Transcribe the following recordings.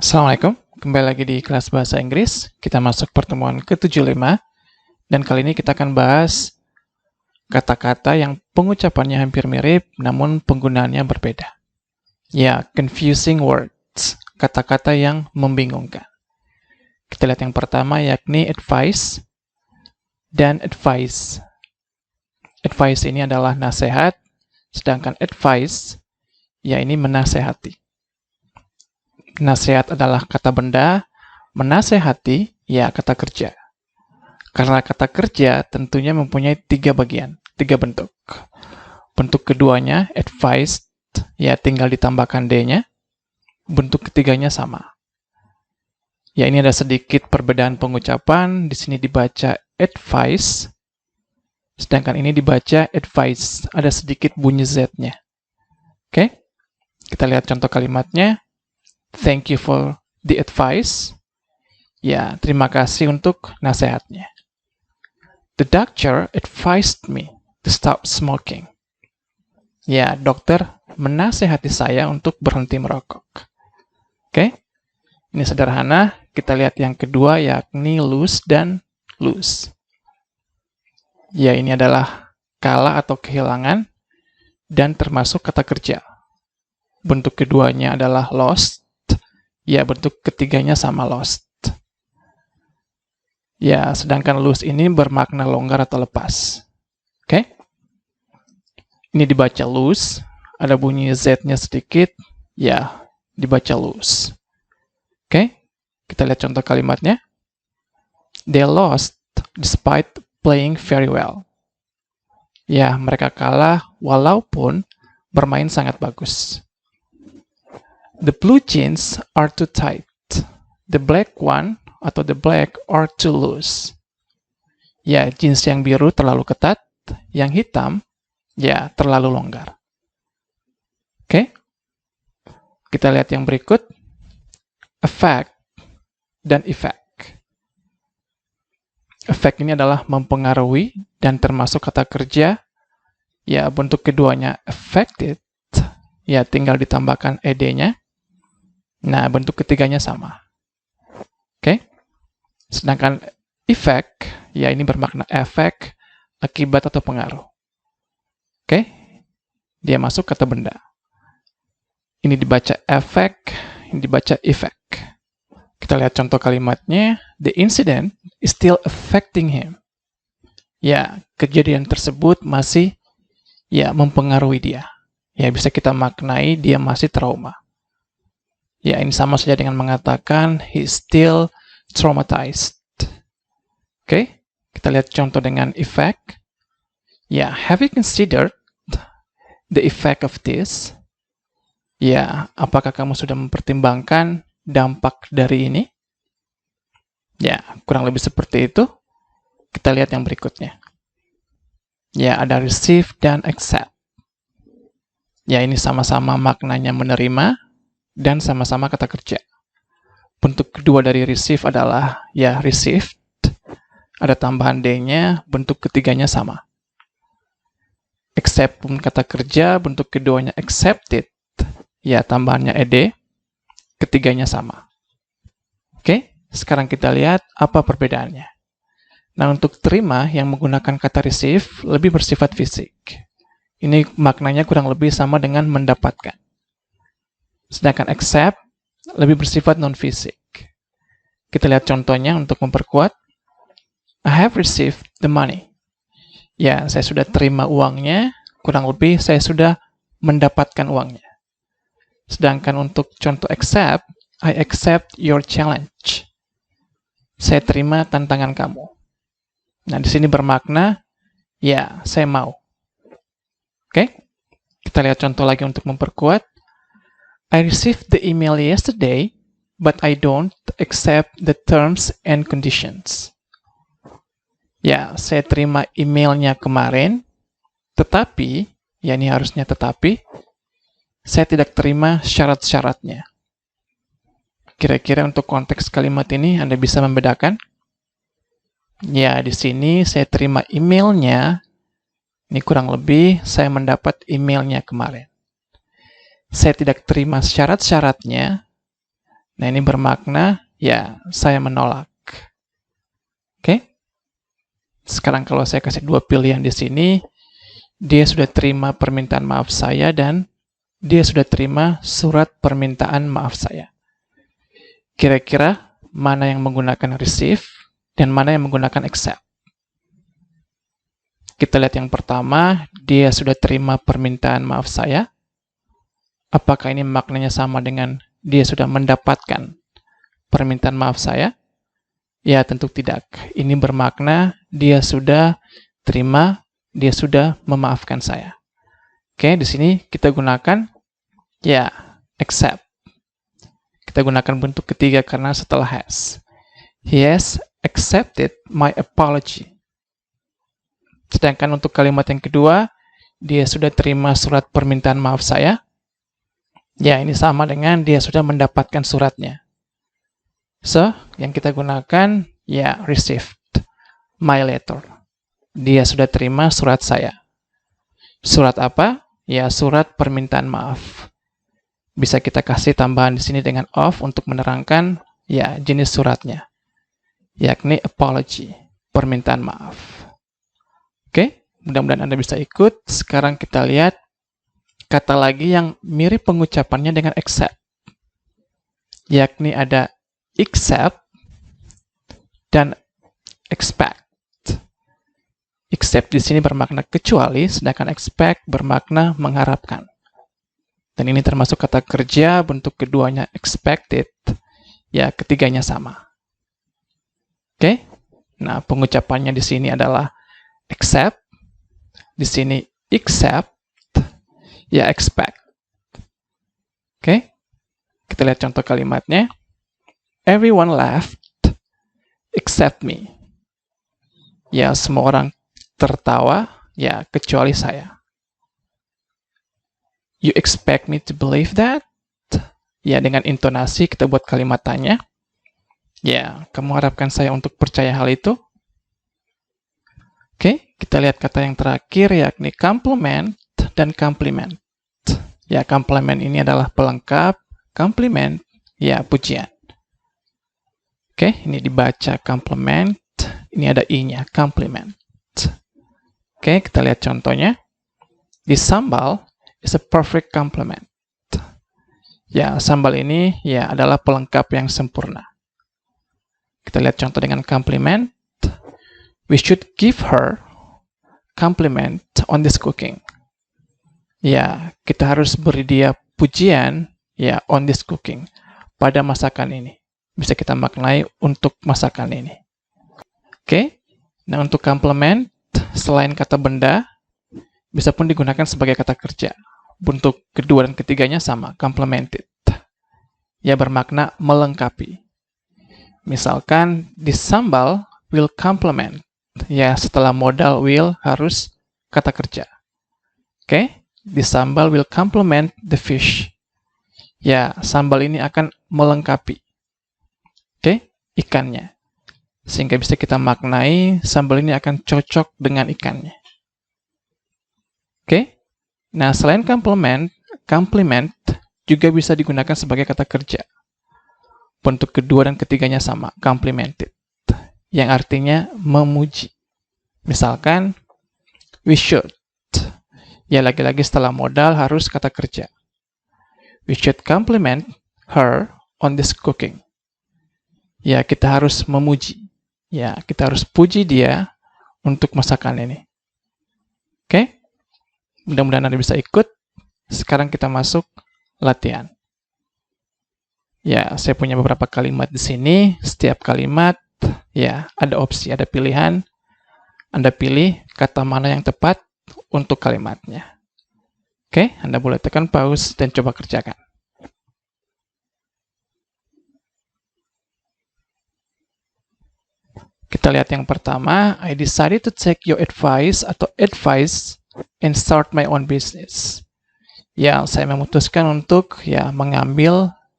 Assalamualaikum, kembali lagi di kelas bahasa Inggris. Kita masuk pertemuan ke-75, dan kali ini kita akan bahas kata-kata yang pengucapannya hampir mirip, namun penggunaannya berbeda. Ya, confusing words, kata-kata yang membingungkan. Kita lihat yang pertama, yakni advice dan advice. Advice ini adalah nasihat, sedangkan advice, ya ini menasehati. Nasihat adalah kata benda, menasehati, ya kata kerja. Karena kata kerja tentunya mempunyai 3 bagian, 3 bentuk. Bentuk keduanya, advised, ya tinggal ditambahkan D-nya. Bentuk ketiganya sama. Ya ini ada sedikit perbedaan pengucapan, di sini dibaca advice, sedangkan ini dibaca advice, ada sedikit bunyi Z-nya. Oke, kita lihat contoh kalimatnya. Thank you for the advice. Ya, terima kasih untuk nasihatnya. The doctor advised me to stop smoking. Ya, dokter menasehati saya untuk berhenti merokok. Oke, ini sederhana. Kita lihat yang kedua, yakni lose dan lose. Ya, ini adalah kalah atau kehilangan dan termasuk kata kerja. Bentuk keduanya adalah lost. Ya, bentuk ketiganya sama lost. Ya, sedangkan lose ini bermakna longgar atau lepas. Oke? Ini dibaca lose, ada bunyi Z-nya sedikit, ya, dibaca lose. Oke? Kita lihat contoh kalimatnya. They lost despite playing very well. Ya, mereka kalah walaupun bermain sangat bagus. The blue jeans are too tight. The black one atau the black are too loose. Ya, jeans yang biru terlalu ketat, yang hitam, ya, terlalu longgar. Oke? Kita lihat yang berikut. Affect dan effect. Effect ini adalah mempengaruhi dan termasuk kata kerja. Ya, bentuk keduanya affected. Ya, tinggal ditambahkan ed-nya. Nah, bentuk ketiganya sama. Oke? Sedangkan effect, ya ini bermakna efek, akibat atau pengaruh. Oke? Dia masuk kata benda. Ini dibaca efek, ini dibaca effect. Kita lihat contoh kalimatnya. The incident is still affecting him. Ya, kejadian tersebut masih ya mempengaruhi dia. Ya, bisa kita maknai dia masih trauma. Ya, ini sama saja dengan mengatakan he's still traumatized. Oke, kita lihat contoh dengan effect. Ya, have you considered the effect of this? Ya, apakah kamu sudah mempertimbangkan dampak dari ini? Ya, kurang lebih seperti itu. Kita lihat yang berikutnya. Ya, ada receive dan accept. Ya, ini sama-sama maknanya menerima dan sama-sama kata kerja. Bentuk kedua dari receive adalah ya received. Ada tambahan D-nya, bentuk ketiganya sama. Accept pun kata kerja, bentuk keduanya accepted. Ya, tambahannya ed, ketiganya sama. Oke, sekarang kita lihat apa perbedaannya. Nah, untuk terima yang menggunakan kata receive lebih bersifat fisik. Ini maknanya kurang lebih sama dengan mendapatkan. Sedangkan accept lebih bersifat non-fisik. Kita lihat contohnya untuk memperkuat. I have received the money. Ya, saya sudah terima uangnya, kurang lebih saya sudah mendapatkan uangnya. Sedangkan untuk contoh accept, I accept your challenge. Saya terima tantangan kamu. Nah, di sini bermakna, ya, saya mau. Oke? Kita lihat contoh lagi untuk memperkuat. I received the email yesterday, but I don't accept the terms and conditions. Ya, saya terima emailnya kemarin, tetapi, ya ini harusnya tetapi, saya tidak terima syarat-syaratnya. Kira-kira untuk konteks kalimat ini Anda bisa membedakan? Ya, di sini saya terima emailnya, ini kurang lebih saya mendapat emailnya kemarin. Saya tidak terima syarat-syaratnya, Nah, ini bermakna, ya, saya menolak. Oke? Sekarang kalau saya kasih dua pilihan di sini, dia sudah terima permintaan maaf saya dan dia sudah terima surat permintaan maaf saya. Kira-kira mana yang menggunakan receive dan mana yang menggunakan accept? Kita lihat yang pertama, dia sudah terima permintaan maaf saya. Apakah ini maknanya sama dengan dia sudah mendapatkan permintaan maaf saya? Ya, tentu tidak. Ini bermakna dia sudah terima, dia sudah memaafkan saya. Oke, di sini kita gunakan ya, accept. Kita gunakan bentuk ketiga karena setelah has. He has accepted my apology. Sedangkan untuk kalimat yang kedua, dia sudah terima surat permintaan maaf saya. Ya, ini sama dengan dia sudah mendapatkan suratnya. So, yang kita gunakan, ya, received my letter. Dia sudah terima surat saya. Surat apa? Ya, surat permintaan maaf. Bisa kita kasih tambahan di sini dengan of untuk menerangkan, ya, jenis suratnya. Yakni apology, permintaan maaf. Oke, mudah-mudahan Anda bisa ikut. Sekarang kita lihat kata lagi yang mirip pengucapannya dengan accept. Yakni ada accept dan expect. Accept di sini bermakna kecuali, sedangkan expect bermakna mengharapkan. Dan ini termasuk kata kerja, bentuk keduanya expected, ya ketiganya sama. Oke, nah pengucapannya di sini adalah accept, di sini accept, ya expect. Oke, kita lihat contoh kalimatnya. Everyone laughed except me. Ya, semua orang tertawa, ya kecuali saya. You expect me to believe that? Ya, dengan intonasi kita buat kalimat tanya. Ya, kamu harapkan saya untuk percaya hal itu? Oke, kita lihat kata yang terakhir yakni compliment dan compliment. Ya, compliment ini adalah pelengkap, compliment, ya pujian. Oke, ini dibaca compliment, ini ada i-nya, compliment. Oke, kita lihat contohnya. Di sambal is a perfect complement. Ya, sambal ini ya adalah pelengkap yang sempurna. Kita lihat contoh dengan compliment. We should give her compliment on this cooking. Ya, kita harus beri dia pujian ya on this cooking, pada masakan ini. Bisa kita maknai untuk masakan ini. Oke. Nah, untuk compliment selain kata benda bisa pun digunakan sebagai kata kerja. Bentuk kedua dan ketiganya sama, complemented. Ya, bermakna melengkapi. Misalkan, this sambal will complement. Ya, setelah modal will harus kata kerja. Oke, this sambal will complement the fish. Ya, sambal ini akan melengkapi. Oke, ikannya. Sehingga bisa kita maknai sambal ini akan cocok dengan ikannya. Oke. Nah, selain compliment juga bisa digunakan sebagai kata kerja. Bentuk kedua dan ketiganya sama, complimented. Yang artinya memuji. Misalkan, we should. Ya, lagi-lagi setelah modal harus kata kerja. We should compliment her on this cooking. Ya, kita harus memuji. Ya, kita harus puji dia untuk masakan ini. Oke? Mudah-mudahan Anda bisa ikut. Sekarang kita masuk latihan. Ya, saya punya beberapa kalimat di sini. Setiap kalimat, ya, ada opsi, ada pilihan. Anda pilih kata mana yang tepat untuk kalimatnya. Oke, Anda boleh tekan pause dan coba kerjakan. Kita lihat yang pertama, I decided to take your advice atau advice and start my own business. Ya, saya memutuskan untuk ya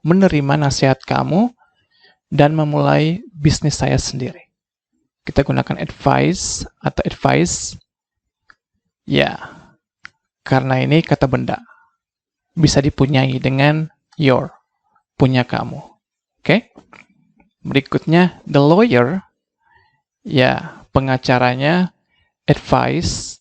menerima nasihat kamu dan memulai bisnis saya sendiri. Kita gunakan advice atau advice. Ya, karena ini kata benda. Bisa dipunyai dengan your, punya kamu. Oke. Berikutnya, the lawyer, ya, pengacaranya advised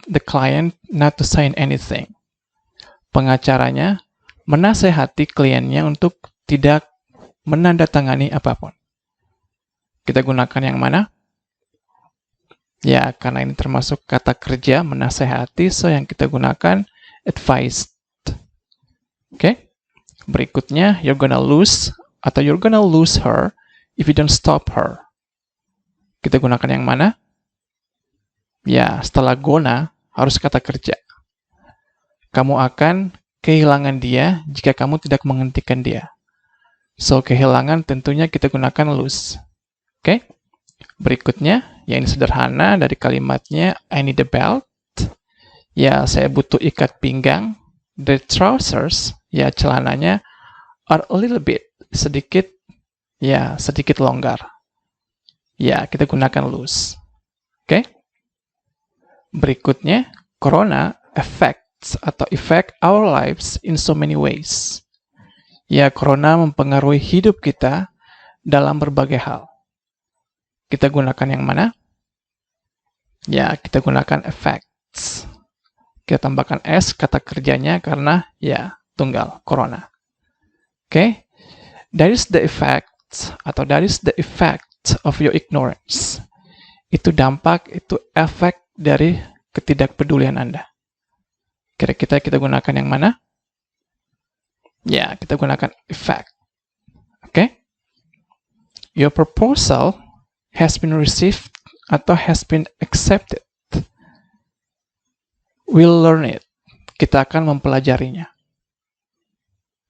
the client not to sign anything. Pengacaranya menasehati kliennya untuk tidak menandatangani apapun. Kita gunakan yang mana? Ya, karena ini termasuk kata kerja menasehati, so yang kita gunakan advised. Oke. Berikutnya, you're gonna lose her if you don't stop her. Kita gunakan yang mana? Ya, setelah gonna harus kata kerja. Kamu akan kehilangan dia jika kamu tidak menghentikan dia. So, kehilangan tentunya kita gunakan lose. Oke. Berikutnya, ya ini sederhana dari kalimatnya, I need a belt. Ya, saya butuh ikat pinggang. The trousers, ya celananya, are a little bit, sedikit longgar. Ya, kita gunakan loose. Oke. Berikutnya, Corona affect our lives in so many ways. Ya, Corona mempengaruhi hidup kita dalam berbagai hal. Kita gunakan yang mana? Ya, kita gunakan effects. Kita tambahkan S kata kerjanya karena ya tunggal, Corona. Oke. That is the effect of your ignorance. Itu dampak, itu efek dari ketidakpedulian Anda. Kira-kira kita gunakan yang mana? Ya, kita gunakan effect. Oke. Your proposal has been received atau has been accepted. We'll learn it. Kita akan mempelajarinya.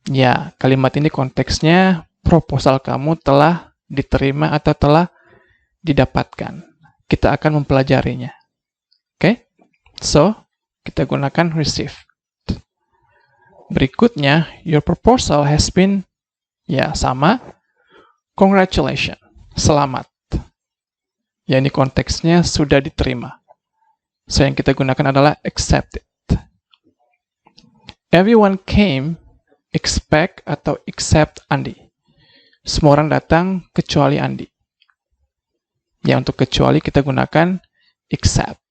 Ya, kalimat ini konteksnya proposal kamu telah diterima atau telah didapatkan. Kita akan mempelajarinya. Oke? So, kita gunakan receive. Berikutnya, your proposal has been, ya sama, congratulations, selamat. Ya, ini konteksnya sudah diterima. So, yang kita gunakan adalah accepted. Everyone came, expect atau except Andi. Semua orang datang kecuali Andi. Ya, untuk kecuali kita gunakan except.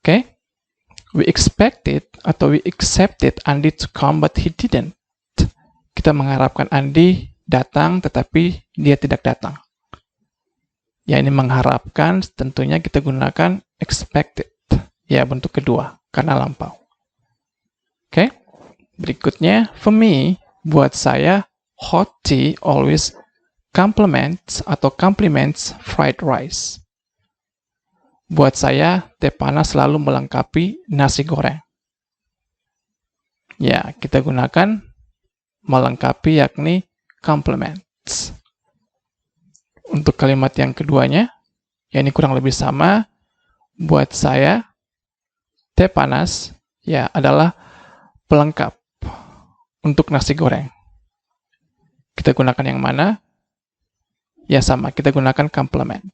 Okay? We expected atau we accepted Andi to come, but he didn't. Kita mengharapkan Andi datang, tetapi dia tidak datang. Ya, ini mengharapkan, tentunya kita gunakan expected. Ya, bentuk kedua, karena lampau. Oke. Berikutnya, for me, buat saya, hot tea always complements fried rice. Buat saya, teh panas selalu melengkapi nasi goreng. Ya, kita gunakan melengkapi, yakni complements. Untuk kalimat yang keduanya, ya ini kurang lebih sama. Buat saya, teh panas ya adalah pelengkap untuk nasi goreng. Kita gunakan yang mana? Ya sama, kita gunakan complement.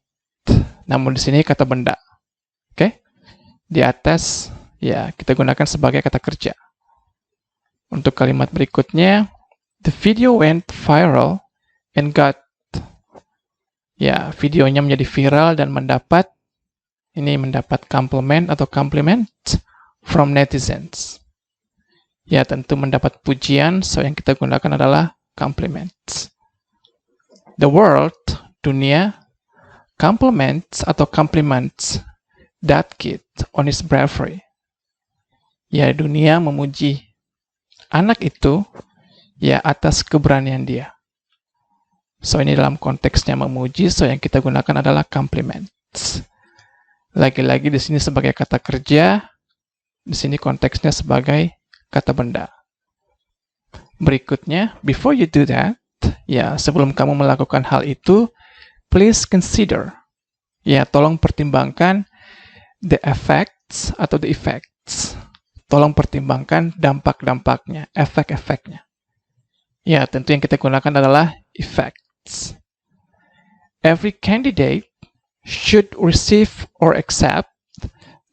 Namun di sini kata benda. Oke? Di atas ya kita gunakan sebagai kata kerja. Untuk kalimat berikutnya, the video went viral and got, ya videonya menjadi viral dan mendapat compliment atau compliment from netizens. Ya tentu mendapat pujian, so yang kita gunakan adalah compliments. The world, dunia, compliments that kid on his bravery. Ya dunia memuji anak itu ya atas keberanian dia. So ini dalam konteksnya memuji, so yang kita gunakan adalah compliments. Lagi-lagi di sini sebagai kata kerja, di sini konteksnya sebagai kata benda. Berikutnya, before you do that, ya sebelum kamu melakukan hal itu, please consider, ya tolong pertimbangkan the effects atau the effects. Tolong pertimbangkan dampak-dampaknya, efek-efeknya. Ya tentu yang kita gunakan adalah effects. Every candidate should receive or accept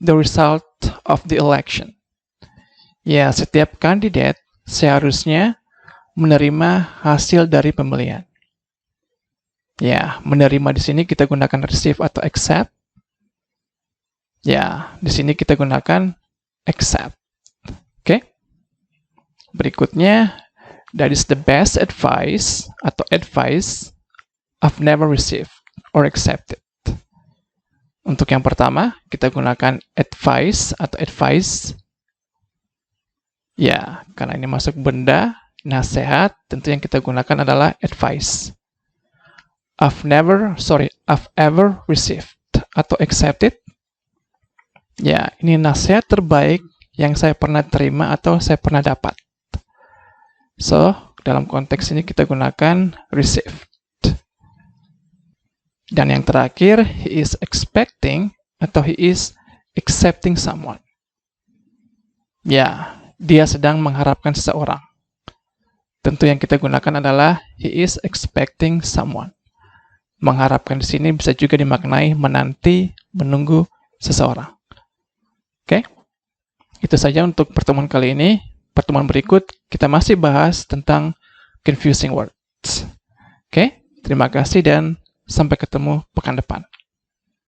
the result of the election. Ya, setiap kandidat seharusnya menerima hasil dari pembelian. Ya, menerima di sini kita gunakan receive atau accept. Ya, di sini kita gunakan accept. Oke. Berikutnya, that is the best advice atau advice I've never received or accepted. Untuk yang pertama, kita gunakan advice atau advice. Ya, karena ini masuk benda, nasihat, tentu yang kita gunakan adalah advice. I've ever received atau accepted. Ya, ini nasihat terbaik yang saya pernah terima atau saya pernah dapat. So, dalam konteks ini kita gunakan received. Dan yang terakhir, he is expecting atau he is accepting someone. Ya, dia sedang mengharapkan seseorang. Tentu yang kita gunakan adalah he is expecting someone. Mengharapkan di sini bisa juga dimaknai menanti, menunggu seseorang. Oke? Itu saja untuk pertemuan kali ini. Pertemuan berikut kita masih bahas tentang confusing words. Oke? Terima kasih dan sampai ketemu pekan depan.